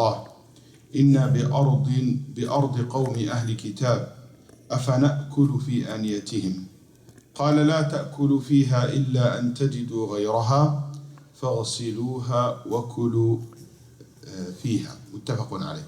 الله إنا بأرض قوم أهل كتاب أفنأكل في آنيتهم قال لا تأكلوا فيها إلا أن تجدوا غيرها فاغسلوها وكلوا فيها متفق عليه.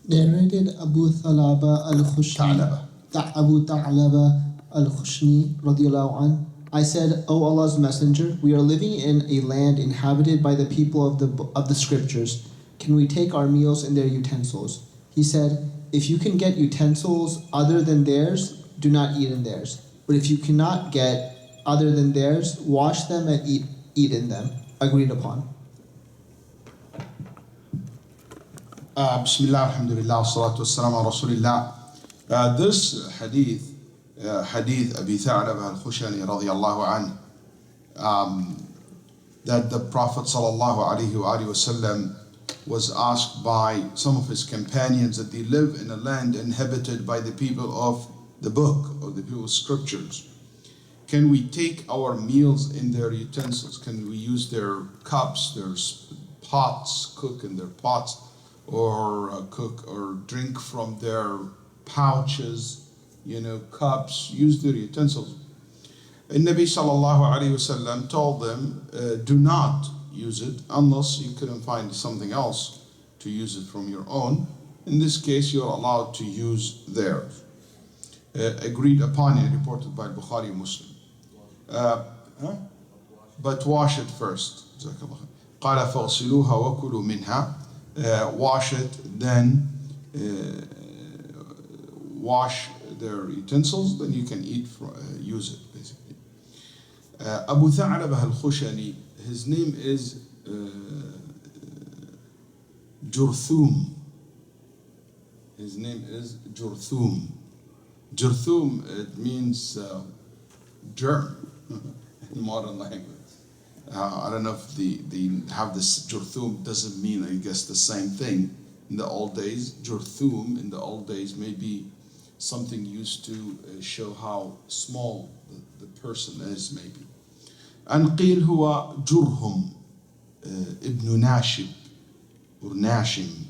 Narrated Abu Thalaba al-Khushni, Abu Ta'laba al-Khushni radiyallahu anh, I said, O Allah's Messenger, we are living in a land inhabited by the people of the scriptures. Can we take our meals in their utensils? He said, if you can get utensils other than theirs, do not eat in theirs. But if you cannot get other than theirs, wash them and eat in them. Agreed upon. Bismillah, alhamdulillah, salatu wassalamu ala rasulillah. This hadith, hadith Abi Tha'laba al-Khushani radiyallahu anhu, that the Prophet sallallahu alayhi wa sallam was asked by some of his companions that they live in a land inhabited by the people of the book or the people of scriptures. Can we take our meals in their utensils? Can we use their cups, their pots, cook in their pots, or cook or drink from their pouches, cups, use their utensils? And Nabi sallallahu alayhi wasallam told them, do not use it unless you couldn't find something else to use it from your own. In this case, you're allowed to use theirs. Agreed upon and reported by Bukhari and Muslim. But wash it first. قال فاغسلوها وكلوا منها. Wash it, then wash their utensils, then you can use it basically. Abu Tha'laba al-Khushani, his name is Jurthum. His name is Jurthum. Jurthum, it means germ in modern language. I don't know if they have this Jurthum, doesn't mean, I guess, the same thing in the old days. Jurthum in the old days may be something used to show how small the person is, maybe. And قيل هو جرهم ابن ناشب or ناشم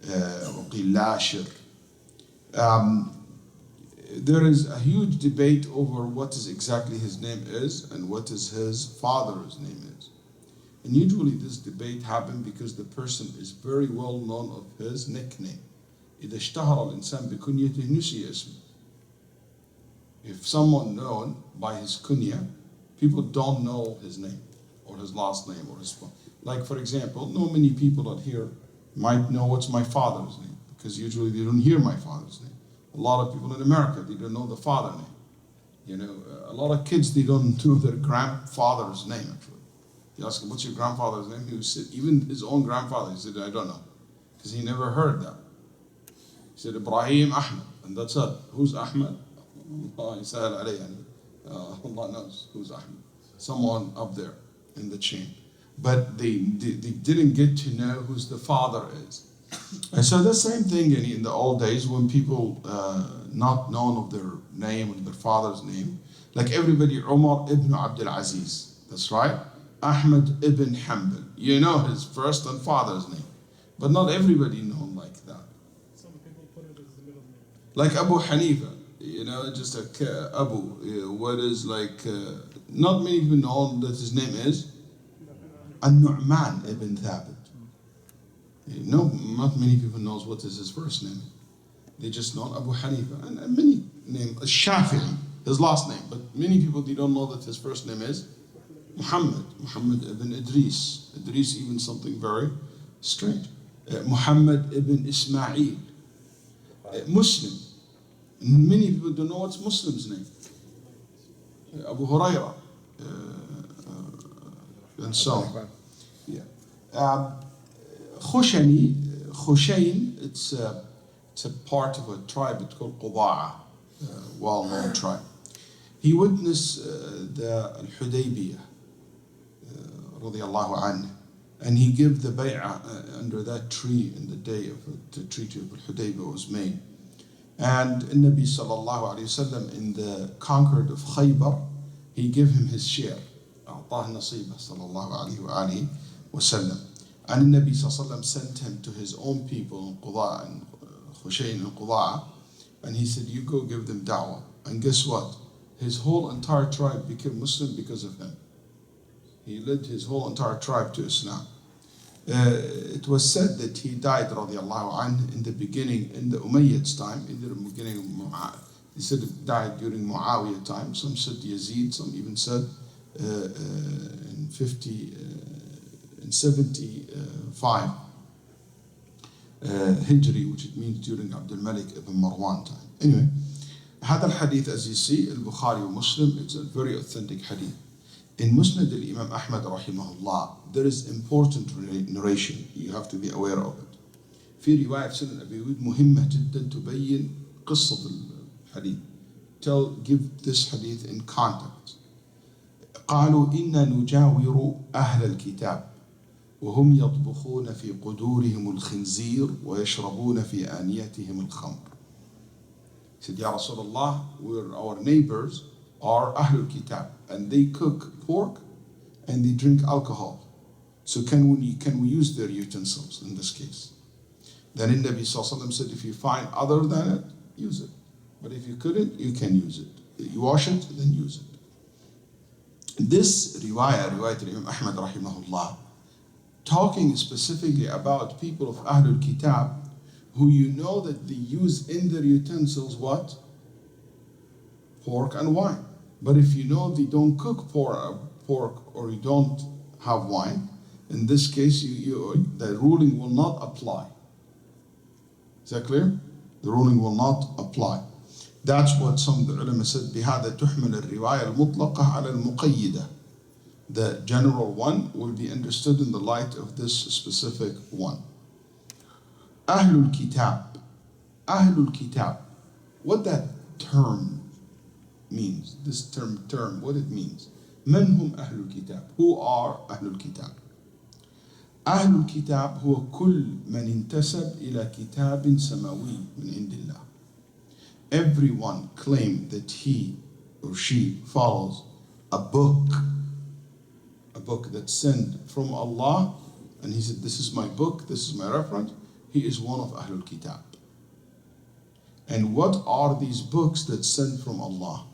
وقيل لاشر. There is a huge debate over what is exactly his name is and what is his father's name is. And usually this debate happens because the person is very well known of his nickname. إذا اشتهر الإنسان بكنيته نسي اسمه. If someone known by his kunya, people don't know his name or his last name or his, like for example, not many people out here might know what's my father's name because usually they don't hear my father's name. A lot of people in America, they don't know the father name. A lot of kids, they don't know their grandfather's name actually. You ask him, what's your grandfather's name? He would say, even his own grandfather, he said, I don't know. Because he never heard that. He said, Ibrahim Ahmed, and that's it. Who's Ahmed? Allah knows who's Ahmed. Someone up there in the chain. But they didn't get to know who's the father is. And so the same thing in the old days when people not known of their name or their father's name, like everybody, Umar ibn Abdul Aziz, that's right, Ahmed ibn Hanbal, you know his first and father's name, but not everybody known like that. Some people put it as the middle name. Like Abu Hanifa, just like Abu, what is like, not many people know that his name is An-Nu'man ibn Thabit. No, not many people knows what is his first name. They just know Abu Hanifa and many name Shafi'i, his last name. But many people, they don't know that his first name is Muhammad ibn Idris. Idris, even something very strange. Muhammad ibn Ismail. Muslim. Many people don't know what's Muslim's name. Abu Huraira. And so on. Yeah. Khushayn, it's a part of a tribe, it's called Quda'a, well-known tribe. He witnessed the Al-Hudaybiyah, radiyallahu anhu, and he gave the bay'ah under that tree in the day of the Treaty of Al-Hudaybiyah was made. And Nabi sallallahu alayhi wasallam in the conquered of Khaybar, he gave him his share. أعطاه نصيبه صلى الله عليه وآله وسلم. And the Nabi sallallahu alaihi wasallam sent him to his own people in Qudaa and Khushayn and Qudaa, and he said, you go give them da'wah. And guess what? His whole entire tribe became Muslim because of him. He led his whole entire tribe to Islam. It was said that he died radiallahu anh in the beginning, in the Umayyads time, in the beginning of he said it died during Muawiyah time. Some said Yazid, some even said in 75 Hijri, which it means during Abdul Malik ibn Marwan time. Anyway, هذا الحديث, as you see, al-Bukhari and Muslim, it's a very authentic hadith. In Musnad al-Imam Ahmad rahimahullah, there is important narration. You have to be aware of it. في رواية سنن أبي داود مهمة جدا تبين قصة الحديث. Give this hadith in context. قالوا إنا نجاور أهل الكتاب وهم يطبخون في قدورهم الخنزير ويشربون في آنيتهم الخمر. He said, Ya Rasulullah, our neighbors are Ahlul Kitab, and they cook pork and they drink alcohol. So can we use their utensils in this case? Then the Nabi sallallahu alaihi wasallam said, if you find other than it, use it. But if you couldn't, you can use it. You wash it, then use it. This riwayat Imam Ahmad rahimahullah, talking specifically about people of Ahlul Kitab, who you know that they use in their utensils what? Pork and wine. But if you know they don't cook pork or you don't have wine, in this case the ruling will not apply. Is that clear? The ruling will not apply. That's what some of the ulama said, بهذا تحمل الرواية المطلقة على المقيدة. The general one will be understood in the light of this specific one. Ahlul Kitab. Ahlul Kitab. What that term means, this term, what it means. من هم أهل الكتاب? Who are أهل الكتاب? أهل الكتاب هو كل من انتسب إلى كتاب سماوي من عند الله. Everyone claimed that he or she follows a book that's sent from Allah, and he said, this is my book, this is my reference. He is one of Ahlul Kitab. And what are these books that sent from Allah?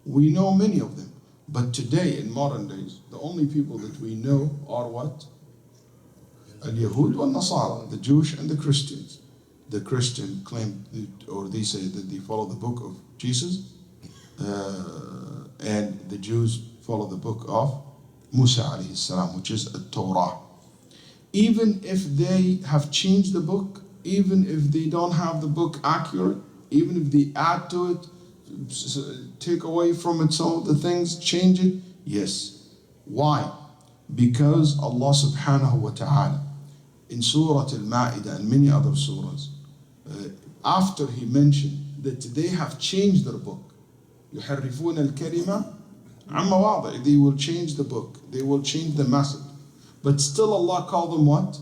We know many of them, but today in modern days, the only people that we know are what? Al-Yahud wal-Nasara, the Jewish and the Christians. The Christian claim, or they say that they follow the book of Jesus, and the Jews follow the book of Musa alayhi salam, which is a Torah. Even if they have changed the book, even if they don't have the book accurate, even if they add to it, take away from it some of the things, change it, yes. Why? Because Allah subhanahu wa ta'ala in Surah Al-Ma'idah and many other surahs, after he mentioned that they have changed their book, يحرفون الكلمة عن مواضع, they will change the book, they will change the message, but still Allah called them what?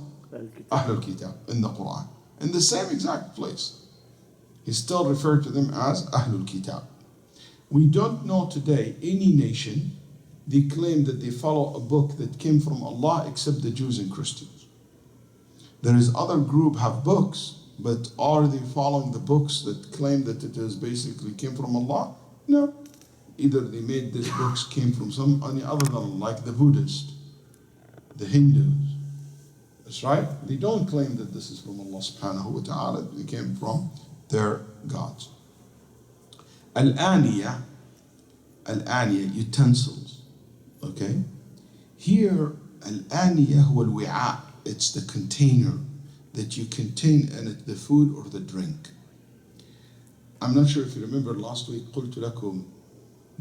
Ahlul Kitab in the Quran, in the same exact place. He still referred to them as Ahlul Kitab. We don't know today any nation they claim that they follow a book that came from Allah except the Jews and Christians. There is other group have books, but are they following the books that claim that it is basically came from Allah? No. Either they made these books came from any other than Allah, like the Buddhists, the Hindus. That's right. They don't claim that this is from Allah subhanahu wa ta'ala. They came from their gods. Al-Aniya, utensils. Okay? Here, Al-Aniya huwa al-wi'a. It's the container that you contain in it the food or the drink. I'm not sure if you remember last week, قلت لكم,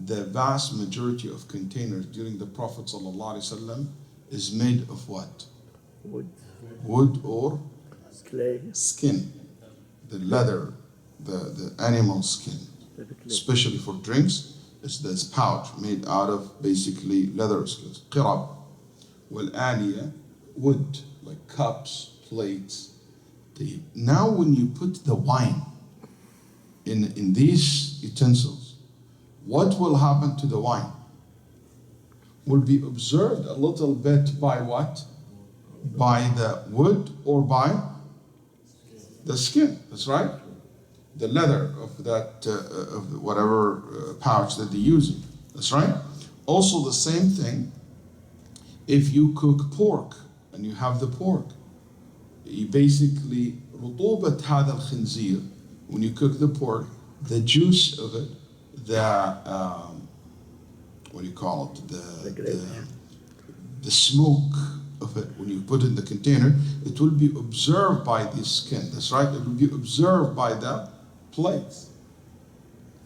the vast majority of containers during the Prophet ﷺ is made of what? Wood or clay, skin, the leather, the animal skin. Especially for drinks, it's this pouch made out of basically leather skins. Qirab. Wal-Aniya, wood, like cups, plates. Now when you put the wine in these utensils, what will happen to the wine? Will be observed a little bit by what? by the wood or by the skin. That's right. The leather of that, of whatever pouch that they're using. That's right. Also the same thing, if you cook pork and you have the pork, you basically, رطوبة هذا الخنزير, when you cook the pork, the juice of it, what do you call it? The smoke of it, when you put it in the container, it will be observed by the skin. That's right. It will be observed by the plates.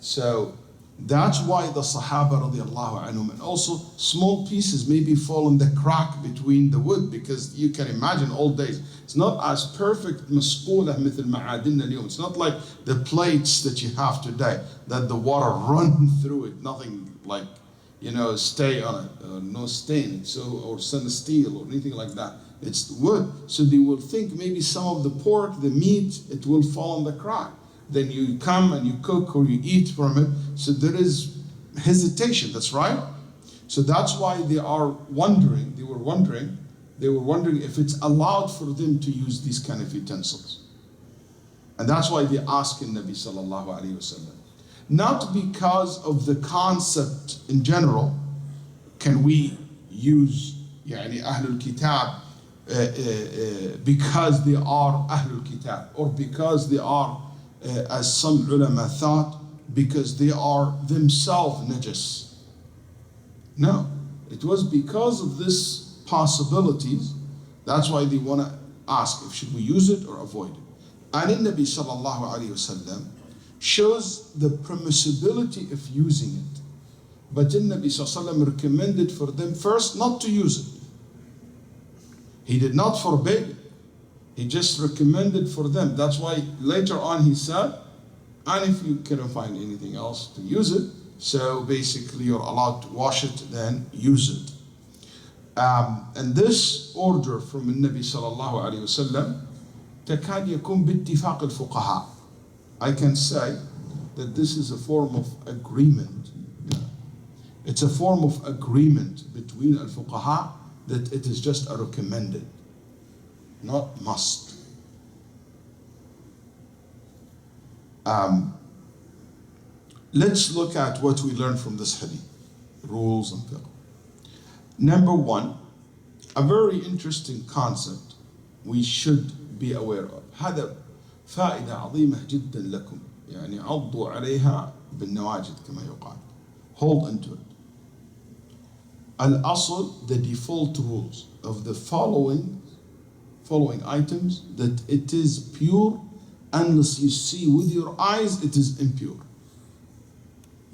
So that's why the Sahaba radiallahu anhum, and also small pieces maybe fall in the crack between the wood, because you can imagine old days, it's not as perfect مسقولة مثل معادننا اليوم. It's not like the plates that you have today, that the water run through it, nothing like, stay on it, no stain, or stainless steel or anything like that. It's wood. So they will think maybe some of the pork, the meat, it will fall in the crack. Then you come and you cook or you eat from it. So there is hesitation, that's right. So that's why they were wondering if it's allowed for them to use these kind of utensils. And that's why they asked Nabi sallallahu alayhi wasallam. Not because of the concept in general, can we use Ahlul Kitab because they are Ahlul Kitab, or because they are, as some ulama thought, because they are themselves najis. No, it was because of this possibilities. That's why they want to ask if should we use it or avoid it. And in Nabi sallallahu alayhi wasallam shows the permissibility of using it. But the Nabi sallallahu alayhi wasallam recommended for them first not to use it. He did not forbid it. He just recommended for them. That's why later on he said, and if you cannot find anything else to use it, so basically you're allowed to wash it, then use it. And this order from the Nabi sallallahu alayhi wasallam تكاد يكون باتفاق الفقهاء. I can say that this is a form of agreement. It's a form of agreement between al-fuqaha that it is just a recommended, not must. Let's look at what we learn from this hadith, rules and fiqh. Number one, a very interesting concept we should be aware of. هذا فائدة عظيمة جدا لكم، عضوا عليها بالنواجذ كما يقال. Hold into it. Al-asl, the default rules of the following items, that it is pure unless you see with your eyes it is impure.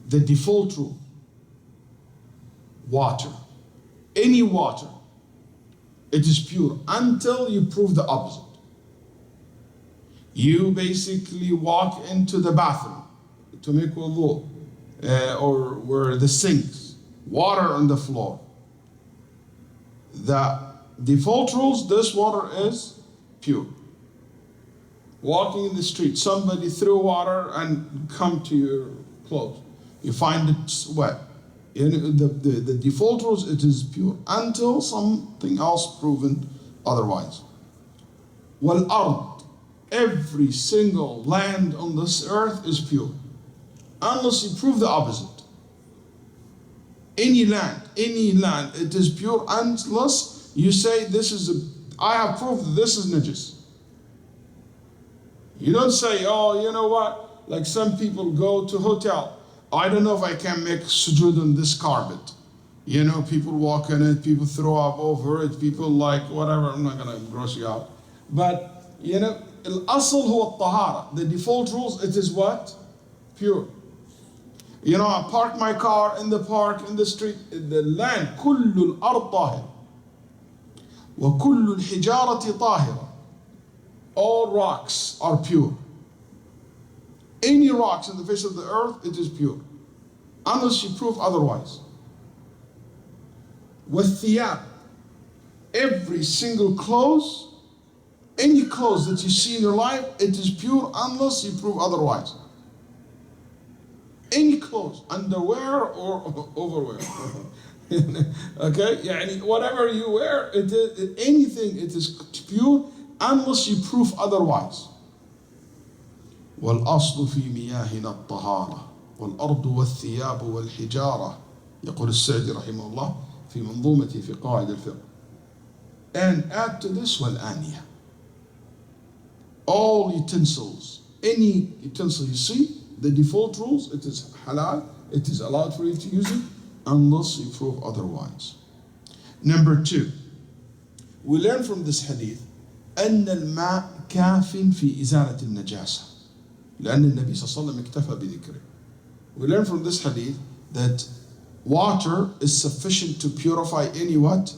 The default rule: water, any water, it is pure until you prove the opposite. You basically walk into the bathroom to make wudu, or where the sinks, water on the floor. The default rules, this water is pure. Walking in the street, somebody threw water and come to your clothes. You find it wet. The default rules, it is pure until something else proven otherwise. Wal-ard, every single land on this earth is pure unless you prove the opposite. Any land, it is pure unless you say I have proved that this is najis. You don't say, oh, you know what, like some people go to hotel, I don't know if I can make sujood on this carpet. People walk on it, people throw up over it, people like whatever, I'm not gonna gross you out. But al-asl huwa al-tahara, the default rules, it is what? Pure. I park my car in the park, in the street, in the land, كل الأرض طاهرة وكل الحجارة طاهرة. All rocks are pure. Any rocks on the face of the earth, it is pure, unless you prove otherwise. والثياب, every single clothes, any clothes that you see in your life, it is pure unless you prove otherwise. Any clothes, underwear or overwear. Okay, يعني whatever you wear, it is, anything, it is pure unless you prove otherwise. والأصل في مياهنا الطهارة والأرض والثياب والحجارة يقول السعدي رحمه الله في منظومته في قواعد الفقه. And add to this والآنية. All utensils, any utensil you see, the default rules, it is halal, it is allowed for you to use it unless you prove otherwise. Number 2, we learn from this hadith أن الماء كاف في إزالة النجاسة لأن النبي صلى الله عليه وسلم اكتفى بذكره. We learn from this hadith that water is sufficient to purify any what?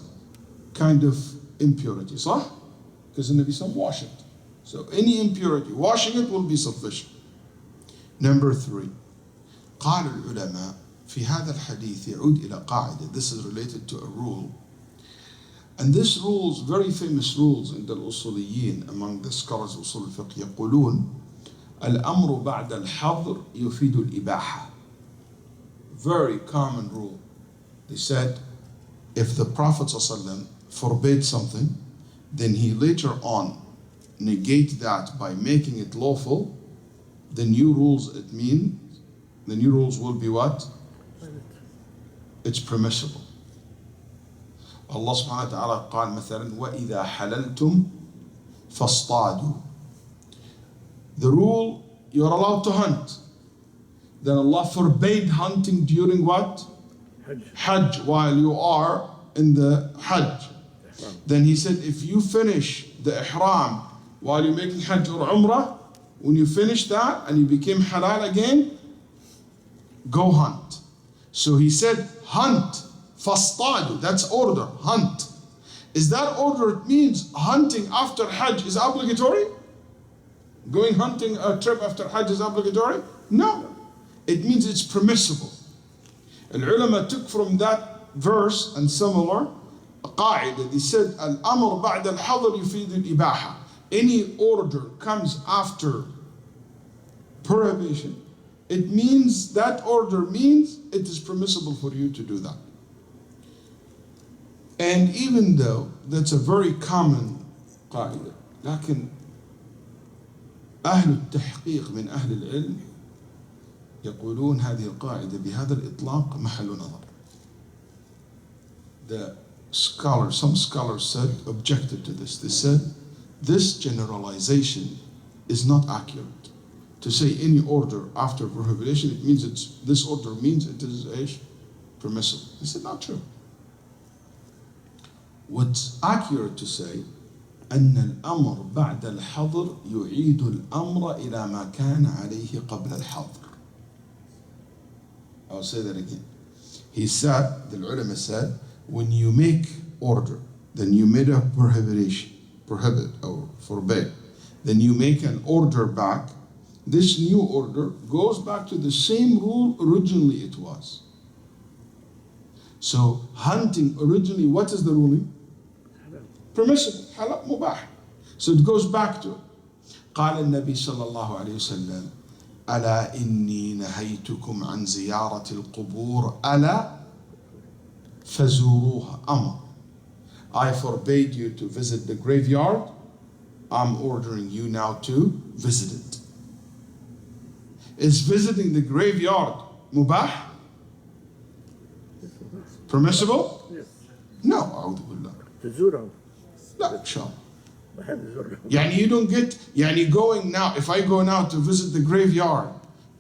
Kind of impurity, صح? Because the Nabi said wash it. So any impurity, washing it will be sufficient. Number 3, قال العلماء في هذا الحديث يعود إلى قاعدة. This is related to a rule. And this rules, very famous rules in the الأصوليين, among the scholars of أصول الفقه, يقولون الأمر بعد الحظر يفيد الإباحة. Very common rule. They said if the Prophet ﷺ forbade something, then he later on negate that by making it lawful, the new rules will be what? It's permissible. Allah subhanahu wa ta'ala قال مثلا وَإِذَا حَلَلْتُمْ فَاصْطَادُوا. The rule, you're allowed to hunt. Then Allah forbade hunting during what? Hajj, while you are in the Hajj. Then He said, if you finish the Ihram while you're making Hajj or Umrah, when you finish that and you became halal again, go hunt. So He said, hunt, fastadu, that's order, hunt. Is that order, it means hunting after Hajj is obligatory? Going hunting a trip after Hajj is obligatory? No. It means it's permissible. Al-ulama took from that verse and similar قاعدة. They said الأمر بعد الحظر يفيد الإباحة. Any order comes after prohibition, it means that order means it is permissible for you to do that. And even though that's a very common قاعدة, لكن أهل التحقيق من أهل العلم يقولون هذه القاعدة بهذا الإطلاق محل نظر. Some scholars said, objected to this. They said, this generalization is not accurate. To say any order after prohibition, it means this order means it is permissible. They said, not true. What's accurate to say, أن الأمر بعد الحظر يعيد الأمر إلى ما كان عليه قبل الحظر. I'll say that again. He said, the ulama said, when you make order, then you made a prohibit or forbid, then you make an order back, this new order goes back to the same rule originally it was. So hunting originally, what is the ruling? Permissible, halal, mubah. So it goes back to it. قال النبي صلى الله عليه وسلم ألا إني نهيتكم عن زيارة القبور ألا فزوروها. أمر. I forbade you to visit the graveyard. I'm ordering you now to visit it. Is visiting the graveyard mubah? Permissible? Yes. No, أعوذ بالله. تزورهم. لا, إن شاء الله. بحب أزورهم. Yani you don't get, yani going now, if I go now to visit the graveyard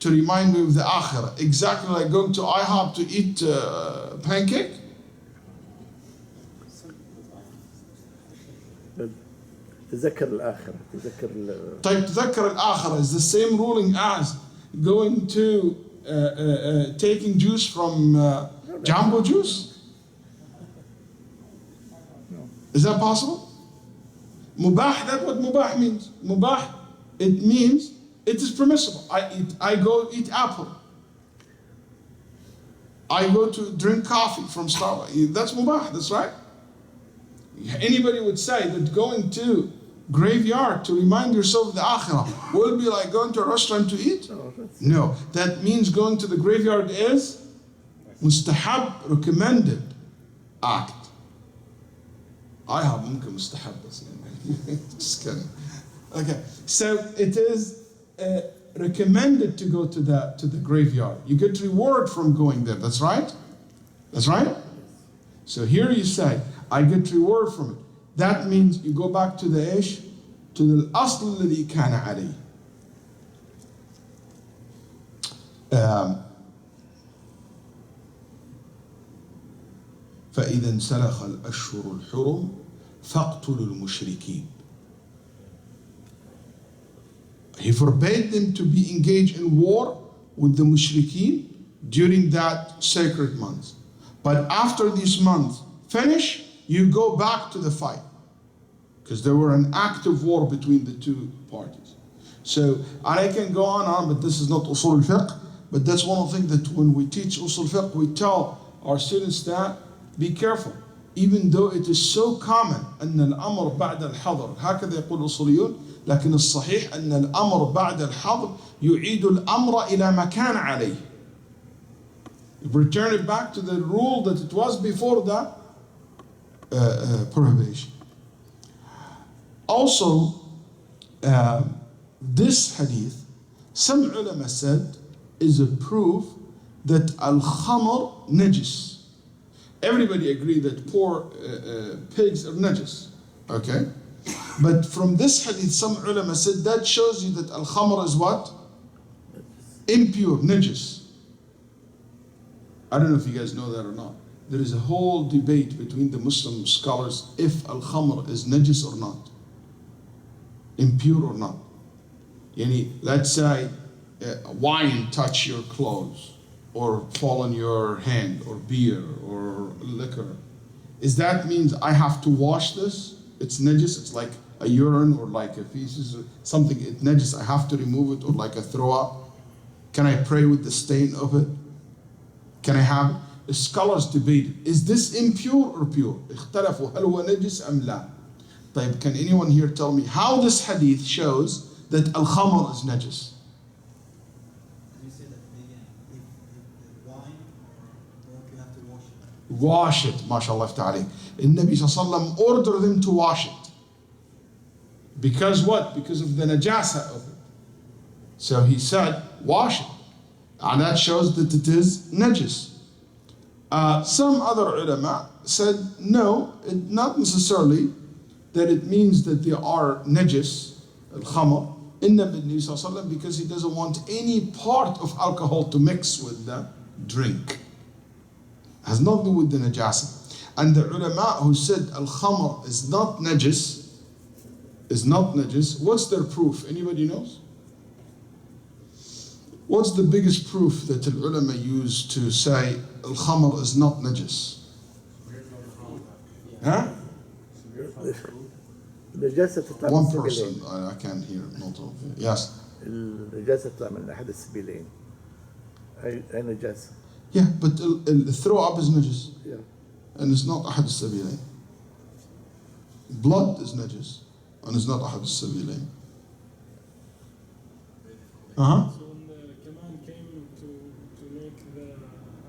to remind me of the akhirah, exactly like going to IHOP to eat pancake? تذكر الآخرة. طيب تذكر الآخرة is the same ruling as going to taking juice from Jumbo Juice? Is that possible? Mubah, that's what mubah means. Mubah, it means it is permissible. I go eat apple. I go to drink coffee from Starbucks. That's mubah, that's right. Anybody would say that going to graveyard to remind yourself of the akhirah will be like going to a restaurant to eat? No, that means going to the graveyard is mustahab, recommended. act. I have ممكن مستحب بس just kidding. Okay, so it is recommended to go to the graveyard. You get reward from going there. That's right. That's right. So here you say, I get reward from it. That means you go back to the إيش? To the الأصل الذي كان عليه. فإذا انسلخ الأشهر الحرم فاقتلوا المشركين. He forbade them to be engaged in war with the mushrikeen during that sacred month. But after this month finish, you go back to the fight. Because there were an active war between the two parties. So, and I can go on, but this is not usul al-fiqh. But that's one of the things that when we teach usul al-fiqh, we tell our students that, be careful. Even though it is so common, أن الأمر بعد الحظر هكذا يقول الأصوليون. لكن الصحيح أن الأمر بعد الحظر يعيد الأمر إلى ما كان عليه. Return it back to the rule that it was before the prohibition. Also, this hadith, some ulama said, is a proof that al-khamr najis. Everybody agreed that poor pigs are najis. Okay? But from this hadith, some ulama said that shows you that al-khamr is what? Impure, najis. I don't know if you guys know that or not. There is a whole debate between the Muslim scholars if al-khamr is najis or not. Impure or not. Yani, let's say wine touch your clothes or fall on your hand, or beer or liquor. Is that means I have to wash this? It's najis, it's like a urine or like a feces or something, it's najis, I have to remove it, or like a throw up. Can I pray with the stain of it? Can I have it? The scholars debated, is this impure or pure? اختلفوا هل هو نجس أم لا? طيب, can anyone here tell me how this hadith shows that al-khamr is najis? You say that if wine or milk, you have to wash it. Wash it, mashallah ta'ala. And Nabi sallallahu ordered them to wash it. Because what? Because of the najasa of it. So he said, wash it. And that shows that it is najis. Some other ulama said, no, not necessarily that it means that they are najis, al-khamr, in Nabi sallallahu because he doesn't want any part of alcohol to mix with the drink. Has nothing to do with the najasa. And the ulama who said al-khamr is not najis, what's their proof? Anybody knows? What's the biggest proof that the ulama used to say al-khamr is not najis? Huh? النجاسة تطلع من One السبيلين. person, I can't hear, not all. Yes. النجاسة تطلع من أحد السبيلين. أي نجاسة. Yeah, but the throw up is najis. Yeah. And it's not أحد السبيلين. Blood is najis. And it's not أحد السبيلين. Uh-huh. So when the command came to make the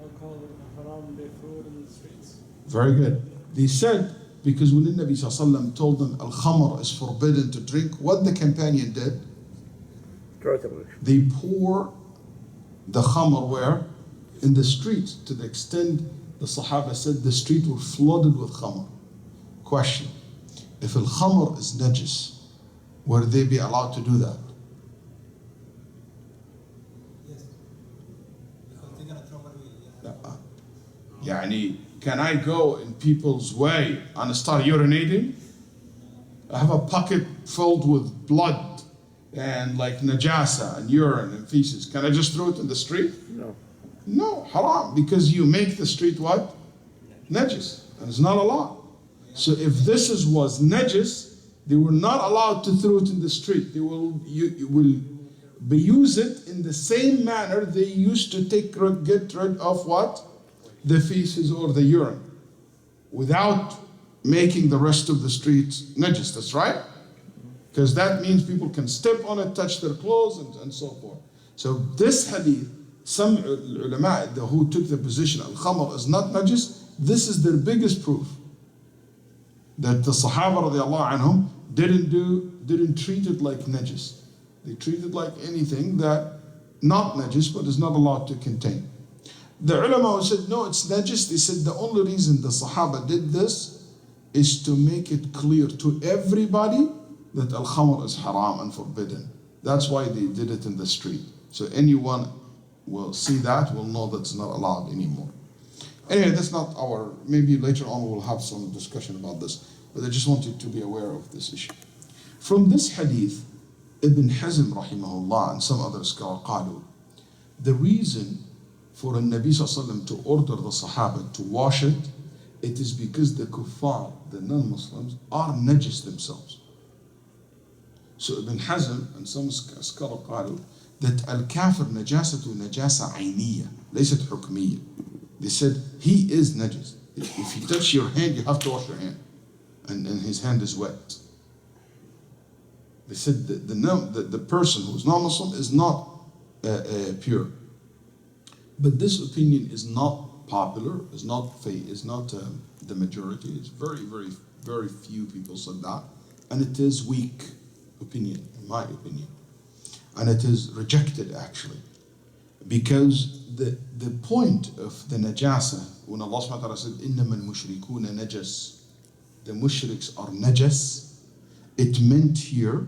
alcohol haram, they threw it in the streets. Very good. They said, because when the Nabi sallallahu told them al-khamr is forbidden to drink, what the companion did? They pour the khamr where? In the streets, to the extent the Sahaba said the street were flooded with khamr. Question: if al-khamr is najis, would they be allowed to do that? Yes. Because they're going to throw it away. Yeah. Yani, can I go in people's way and start urinating? I have a pocket filled with blood and like najasa and urine and feces. Can I just throw it in the street? No. No, haram, because you make the street what? Najis, and it's not allowed. So if this was najis, they were not allowed to throw it in the street. They will be use it in the same manner they used to get rid of what? The feces or the urine, without making the rest of the streets najis. That's right, because that means people can step on it, touch their clothes, and so forth. So this hadith, some ulama who took the position al-khamr is not najis, this is their biggest proof that the Sahaba radiallahu anhum didn't treat it like najis. They treat it like anything that not najis but is not allowed to contain. The ulama who said no, it's najis, they said the only reason the Sahaba did this is to make it clear to everybody that al-khamr is haram and forbidden. That's why they did it in the street. So anyone will see that, will know that's not allowed anymore. Anyway, that's not our, maybe later on we'll have some discussion about this, but I just wanted to be aware of this issue. From this hadith, Ibn Hazm rahimahullah and some other scholars قالوا, the reason for the Nabi sallallahu alaihi wasallam to order the Sahaba to wash it, it is because the kuffar, the non-Muslims, are najis themselves. So Ibn Hazm and some scholars قالوا that al-kafir najasatu najasa ayniyya, laysat hukmiyya. They said he is najis. If you touch your hand, you have to wash your hand, and his hand is wet. They said the person who is non-Muslim is not pure. But this opinion is not popular. Is not the majority. It's very, very, very few people said that, and it is weak opinion, in my opinion, and it is rejected actually, because the point of the najasa, when Allah subhanahu wa ta'ala said إِنَّمَا الْمُشْرِكُونَ نَجَسٌ, the mushriks are najas, it meant here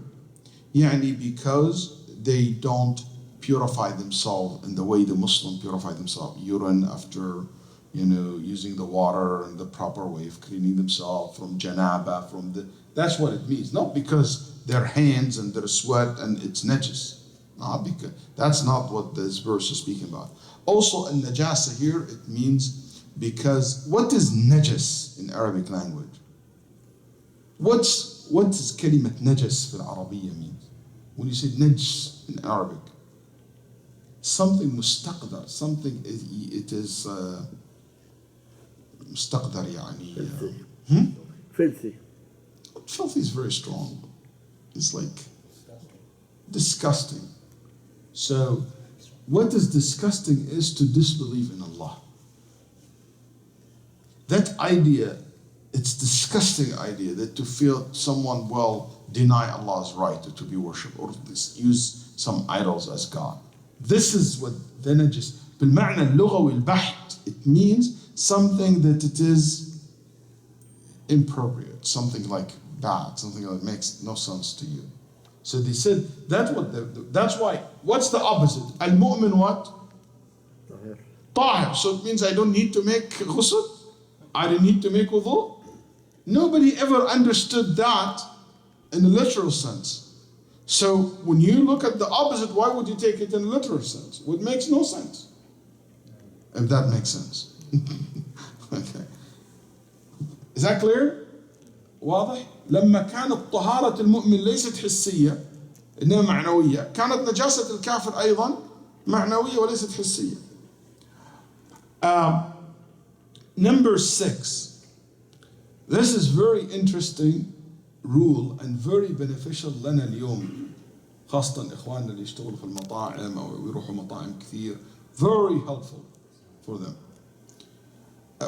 يعني because they don't purify themselves in the way the Muslim purify themselves, urine after using the water and the proper way of cleaning themselves from janaba, that's what it means, not because their hands and their sweat and it's najis. No, because that's not what this verse is speaking about. Also, in najasa here, it means because what is najas in Arabic language? What is kalimat najas fil Arabiyya means? When you say najs in Arabic, something mustaqdar, something it is mustaqdar يعني. Filthy. Filthy is very strong. It's like disgusting. So, what is disgusting is to disbelieve in Allah. That idea, it's disgusting idea that to feel someone will deny Allah's right to be worshipped or use some idols as God. This is what the najis, بالمعنى اللغوي البحت, it means something that it is inappropriate, something like bad, something that makes no sense to you. So they said that's why. What's the opposite? Al-mu'min what? Tahir. So it means I don't need to make ghusl. I don't need to make wudu. Nobody ever understood that in a literal sense. So when you look at the opposite, why would you take it in a literal sense? It makes no sense. If that makes sense. Okay. Is that clear? واضح؟ لما كانت طهارة المؤمن ليست حسية إنما معنوية، كانت نجاسة الكافر أيضا معنوية وليست حسية. Number 6. This is very interesting rule and very beneficial لنا اليوم، خاصة إخواننا اللي يشتغلوا في المطاعم أو يروحوا مطاعم كثير. Very helpful for them.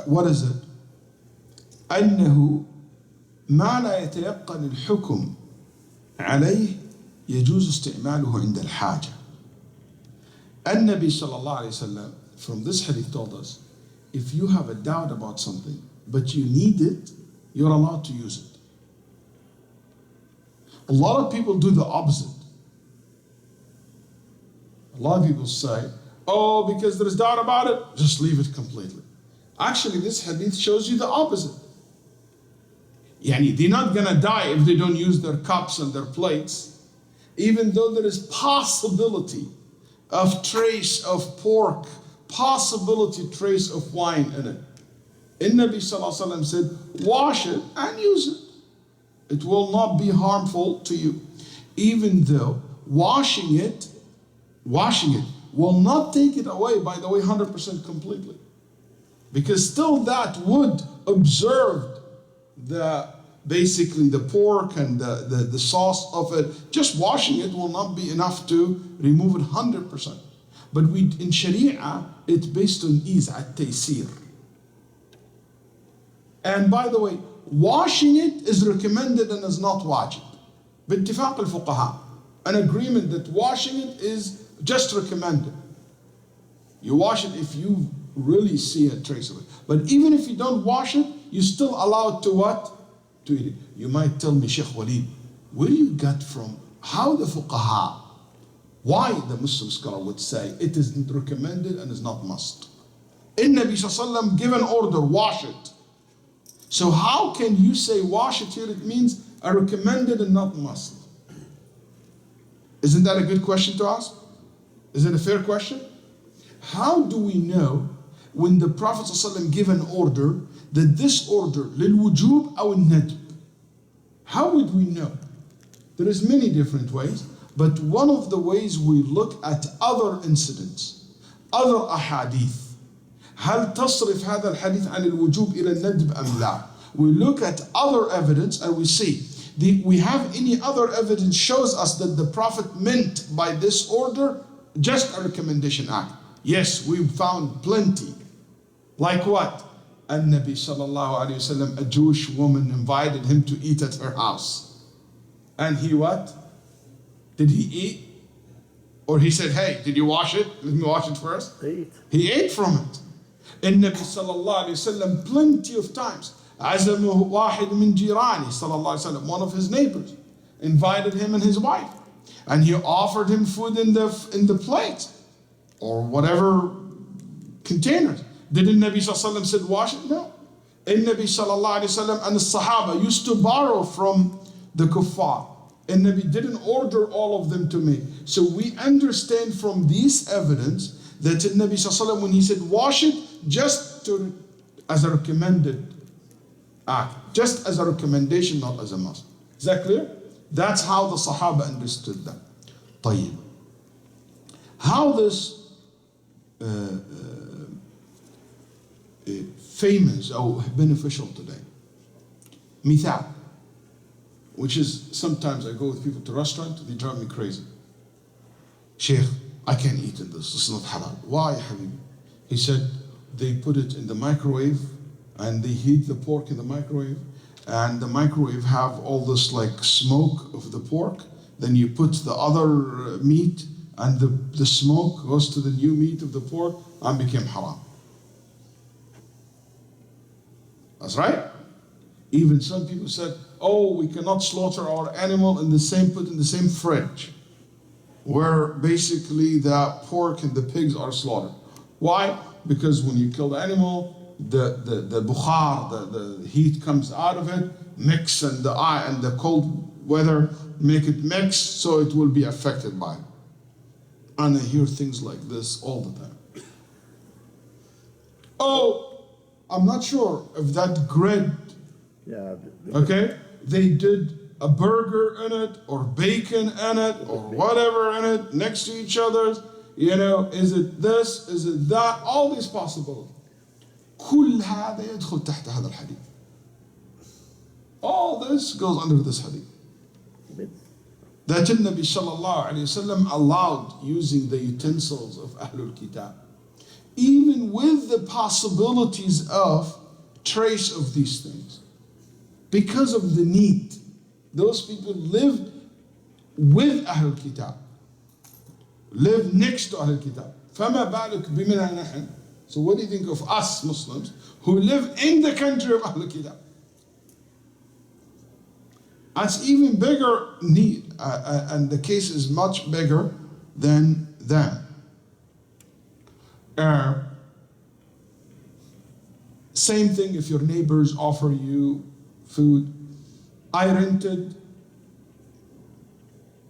What is it? أنه ما لا يتيقن الحكم عليه يجوز استعماله عند الحاجة. النبي صلى الله عليه وسلم from this hadith told us, if you have a doubt about something but you need it, you're allowed to use it. A lot of people do the opposite. A lot of people say, oh, because there's doubt about it, just leave it completely. Actually, this hadith shows you the opposite. Yani, they're not gonna die if they don't use their cups and their plates, even though there is possibility of trace of pork, possibility trace of wine in it. And Nabi Sallallahu Alaihi Wasallam said, wash it and use it. It will not be harmful to you. Even though washing it will not take it away, by the way, 100% completely. Because still that would observe basically the pork and the sauce of it. Just washing it will not be enough to remove it 100%. But in Sharia, it's based on ease, at taysir. And by the way, washing it is recommended and is not wajib. باتفاق الفقهاء. An agreement that washing it is just recommended. You wash it if you really see a trace of it. But even if you don't wash it, you're still allowed to what? To eat it. You might tell me, Sheikh Waleed, where do you get from how the fuqaha, why the Muslim scholar would say it is recommended and is not must? In Nabi Sallallahu Alaihi Wasallam give an order, wash it. So how can you say wash it here? It means a recommended and not must. Isn't that a good question to ask? Is it a fair question? How do we know when the Prophet ﷺ gave an order that this order للوجوب أو الندب? How would we know? There is many different ways, but one of the ways we look at other incidents, other ahadith. هل تصرف هذا الحديث عن الوجوب إلى الندب أم لا? We look at other evidence and we see, we have any other evidence shows us that the Prophet meant by this order just a recommendation act. Yes, we found plenty. Like what? An-Nabi sallallahu alayhi wasallam, a Jewish woman invited him to eat at her house. And he what? Did he eat? Or he said, hey, did you wash it? Let me wash it first. He ate from it. النبي صلى الله عليه وسلم plenty of times عزمه واحد من جيرانه صلى الله عليه وسلم, one of his neighbors, invited him and his wife, and he offered him food in the plate or whatever containers. Did the Nabi صلى الله عليه وسلم said wash it? No. النبي صلى الله عليه وسلم and the Sahaba used to borrow from the kuffar. And Nabi didn't order all of them to make. So we understand from this evidence that the Nabi sallallahu alaihi wasallam, when he said wash it, just as a recommended act, just as a recommendation, not as a must. Is that clear? That's how the Sahaba understood that. طيب. How this famous or beneficial today. Mithal, which is sometimes I go with people to restaurant, they drive me crazy. Sheikh, I can't eat in this. It's not halal. Why, Habibi? He said they put it in the microwave and they heat the pork in the microwave, and the microwave have all this like smoke of the pork. Then you put the other meat and the smoke goes to the new meat of the pork and became haram. That's right. Even some people said, oh, we cannot slaughter our animal in the same fridge, where basically the pork and the pigs are slaughtered. Why? Because when you kill the animal, the bukhar, the heat comes out of it, mix, and the cold weather make it mix, so it will be affected by it. And I hear things like this all the time. Oh, I'm not sure if that bread, okay, they did a burger in it, or bacon in it, or whatever in it, next to each other. You know, is it this, is it that? All these possibilities. كل هذا يدخل تحت هذا الحديث. All this goes under this hadith. That Nabi sallallahu alayhi wasallam allowed using the utensils of Ahlul Kitab, even with the possibilities of trace of these things, because of the need. Those people live with Ahlul Kitab, live next to Ahlul Kitab. فما بالك بمنا نحن? So what do you think of us Muslims who live in the country of Ahlul Kitab? It's even bigger need, and the case is much bigger than them. Same thing if your neighbors offer you food. I rented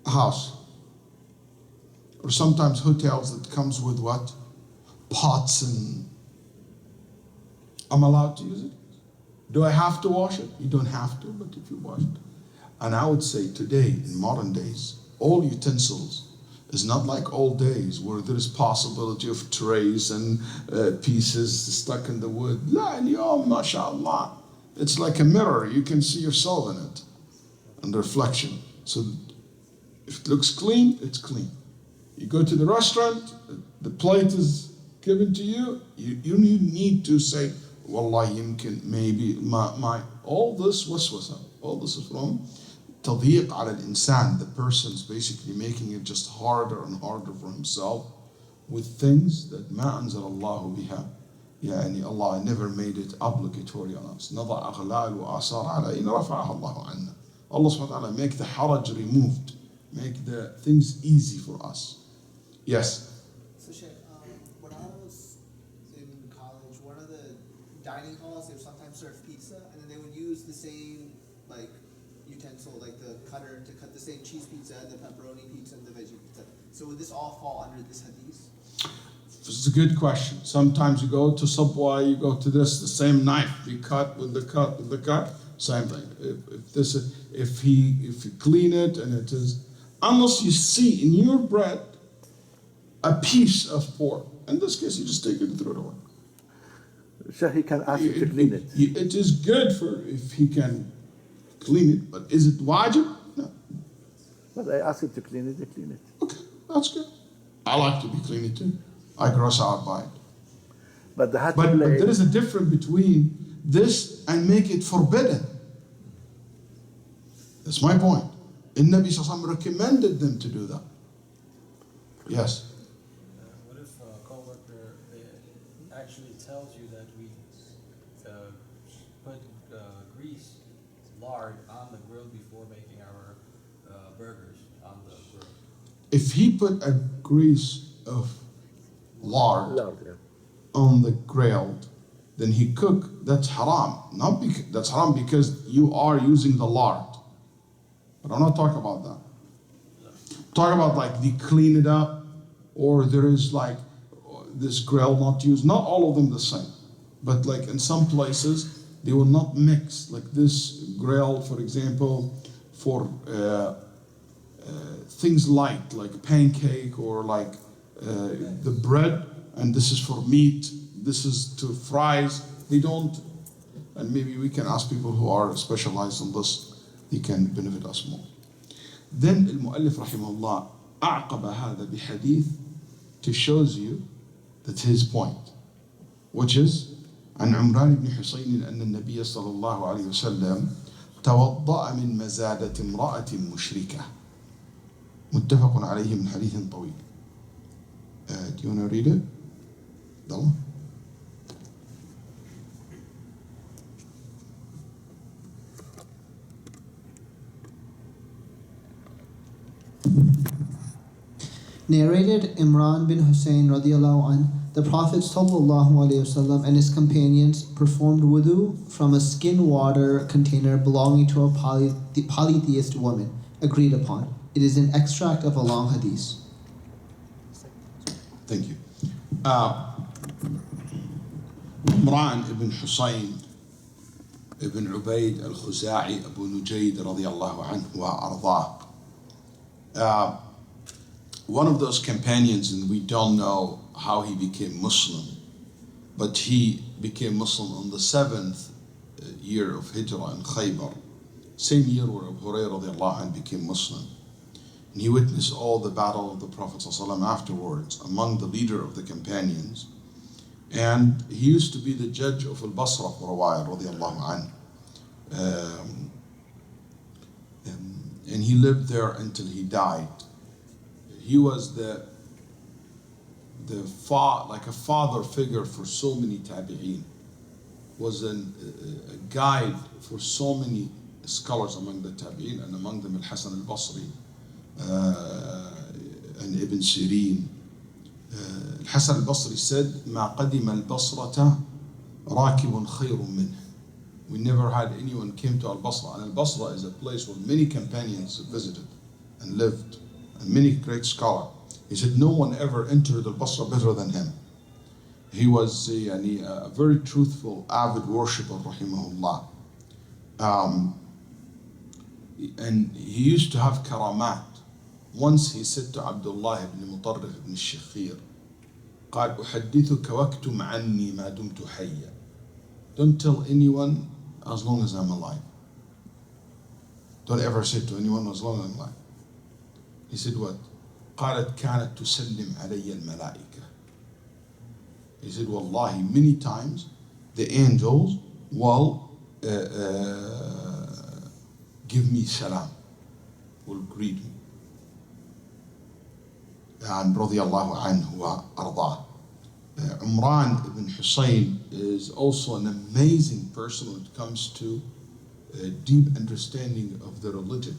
a house, or sometimes hotels that comes with what? Pots, and I'm allowed to use it. Do I have to wash it? You don't have to, but if you wash it. And I would say today, in modern days, all utensils is not like old days where there is possibility of trays and pieces stuck in the wood. La اليوم ما شاء الله. It's like a mirror, you can see yourself in it, and the reflection. So if it looks clean, it's clean. You go to the restaurant, the plate is given to you, you need to say, والله يمكن maybe my all this وسوسة, all this is from تضييق على الإنسان. The person's basically making it just harder and harder for himself with things that ما أنزل الله بها. يعني Allah never made it obligatory on us. نضع أغلال وآثار على إن رفعها الله عنا. Allah subhanahu wa ta'ala make the haraj removed, make the things easy for us. Yes. So Sheikh, when I was in college, one of the dining halls, they would sometimes serve pizza, and then they would use the same like utensil, like the cutter, to cut the same cheese pizza and the pepperoni pizza and the veggie pizza. So would this all fall under this hadith? It's a good question. Sometimes you go to Subway, you go to this, the same knife, you cut with the cut, same thing. If you clean it and it is, unless you see in your bread a piece of pork, in this case you just take it and throw it away. So he can ask you to clean it. It is good for if he can clean it, but is it wajib? No. But I ask him to clean it, he clean it. Okay, that's good. I like to be clean too. I gross out by it. But But there is a difference between this and make it forbidden. That's my point. The Nabi Sallallahu Alaihi Wasallam recommended them to do that. Yes. What if a coworker actually tells you that we put grease, lard on the grill before making our burgers on the grill? If he put a grease of lard yeah. on the grill, then he cooked. That's haram. That's haram because you are using the lard. But I'm not talking about that. Talk about like they clean it up, or there is like this grill not used. Not all of them the same, but like in some places they will not mix. Like this grill, for example, for things light like pancake or like the bread, and this is for meat. This is to fries. They don't, and maybe we can ask people who are specialized in this. They can benefit us more. Then المؤلف رحمه الله أعقب هذا بحديث to shows you that his point, which is عن عمران بن حسين أن النبي صلى الله عليه وسلم توضأ من مزادة امرأة مشركة متفق عليه من حديث طويل. Do you want to read it? Dalla? Narrated Imran bin Hussein radiallahu anh, the Prophet sallallahu alaihi wasallam and his companions performed wudu from a skin water container belonging to a polytheist woman, agreed upon. It is an extract of a long hadith. Thank you. Imran ibn Hussein ibn Ubayd al-Khuza'i Abu Nujayd radiyallahu anhu wa ardah. One of those companions, and we don't know how he became Muslim, but he became Muslim on the 7th year of Hijrah in Khaybar, same year where Abu Hurairah radiallahu anhu became Muslim. And he witnessed all the battle of the Prophet ﷺ afterwards among the leader of the companions. And he used to be the judge of Al-Basra for a while, radiallahu anhu. And he lived there until he died. He was like a father figure for so many tabi'een. Was a guide for so many scholars among the tabi'een, and among them Al-Hasan al-Basri and Ibn Sirin. Al-Hasan al-Basri said, "Ma qadima al-Basrata rakibun khayrun minhu." We never had anyone came to Al-Basra, and Al-Basra is a place where many companions visited and lived, and many great scholars. He said, no one ever entered Al-Basra better than him. He was a very truthful, avid worshipper, rahimahullah. And he used to have karamat. Once he said to Abdullah ibn Mutarrif ibn Shakhir, قال أحدثك واكتم عني ما دمت حيا. Don't tell anyone as long as I'm alive. Don't ever say to anyone as long as I'm alive. He said what? قالت كانت تسلم علي الملائكة. He said, Wallahi, many times the angels will give me salam, will greet me. And radiallahu anhu wa ardah. Imran ibn Hussein is also an amazing person when it comes to deep understanding of the religion.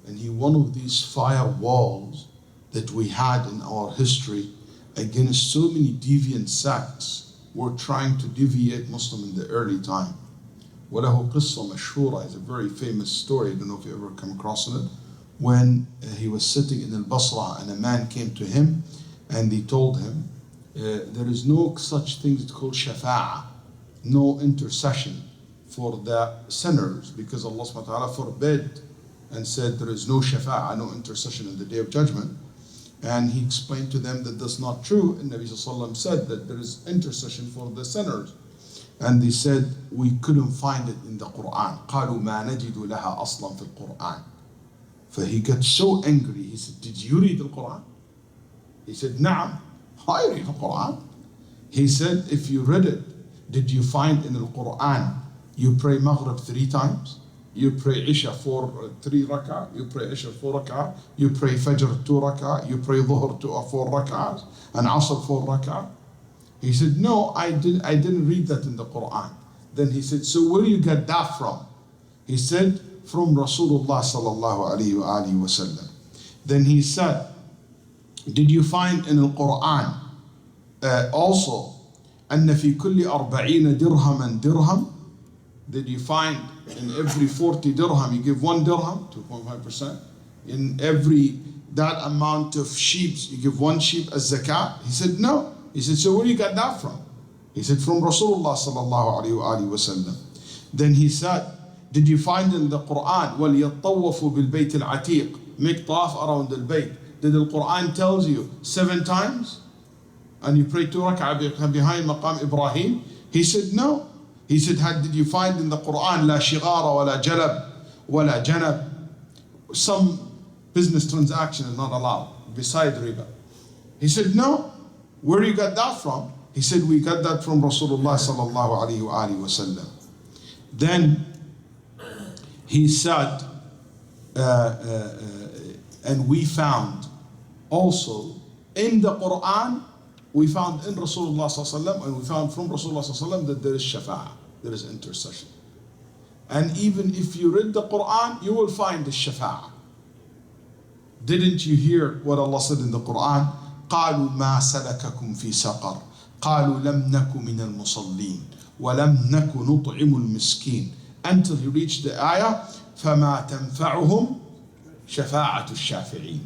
And he one of these firewalls that we had in our history against so many deviant sects were trying to deviate Muslim in the early time. وله قصة مشهورة is a very famous story. I don't know if you ever come across it. When he was sitting in al-Basra and a man came to him and he told him, there is no such thing that's called shafa'ah, no intercession for the sinners, because Allah subhanahu wa ta'ala forbid and said there is no shafa'ah, no intercession in the Day of Judgment. And he explained to them that that's not true. And Nabi sallallahu alaihi wasallam said that there is intercession for the sinners. And they said, we couldn't find it in the Quran. قالوا ما نجد لها أصلا في القرآن. So he got so angry. He said, did you read the Quran? He said, نعم, I read the Quran. He said, if you read it, did you find in the Quran you pray Maghrib 3 times? You pray Isha 3 rak'ah, you pray Isha 4 rak'ah, you pray Fajr 2 rak'ah, you pray Dhuhr 4 rak'ahs, and Asr 4 rak'ah? He said, no, I didn't read that in the Quran. Then he said, so where do you get that from? He said, from Rasulullah sallallahu alayhi wa alihi wa sallam. Then he said, did you find in the Quran also, أن في كل 40 درهما درهم? Did you find in every 40 dirham you give 1 dirham, 2.5%? In every that amount of sheep you give 1 sheep as zakat? He said no. He said, so where do you get that from? He said, from Rasulullah sallallahu alayhi wa sallam. Then he said, did you find in the Quran, وَلْيَطَّوَّفُوا بِالْبَيْتِ الْعَتِيقِ, make tawaf around the bayt? Did the Quran tells you 7 times? And you pray 2 rak'ah behind Maqam Ibrahim? He said no. He said, did you find in the Quran لا شغار ولا جلب ولا جنب? Some business transaction is not allowed beside riba. He said no. Where do you got that from? He said, we got that from Rasulullah sallallahu alayhi wa alihi wa sallam. Then he said, and we found also in the Quran, we found in Rasulullah sallallahu alayhi wa sallam, and we found from Rasulullah sallallahu alayhi wa sallam that there is shafa'ah, there is intercession. And even if you read the Quran, you will find the shafa'ah. Didn't you hear what Allah said in the Quran? قالوا ما سلككم في سقر قالوا لم نك من المصلين ولم نك نطعم المسكين, until he reached the ayah فما تنفعهم شفاعة الشافعين,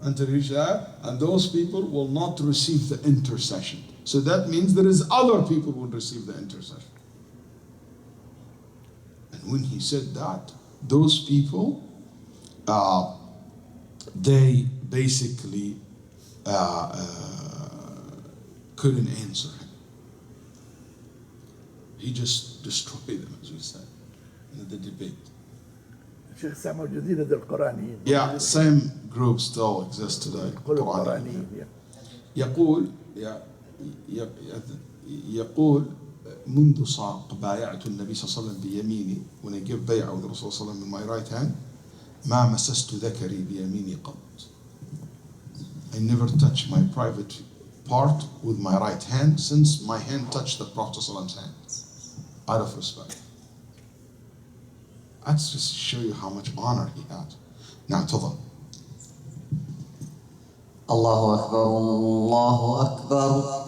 until he reached the ayah, and those people will not receive the intercession. So that means there is other people who will receive the intercession. And when he said that, those people they basically couldn't answer him. He just destroyed them, as we said, in the debate. Yeah, same group still exists today. يقول منذ صار بايعت النبي صلى الله عليه وسلم بيميني, when I give bay'ah with Rasul صلى الله عليه وسلم in my right hand, ما مسست ذكري بيميني قط. I never touch my private part with my right hand since my hand touched the Prophet ﷺ's hand, out of respect. That's just to show you how much honor he had. Now, تفضل. الله أكبر الله أكبر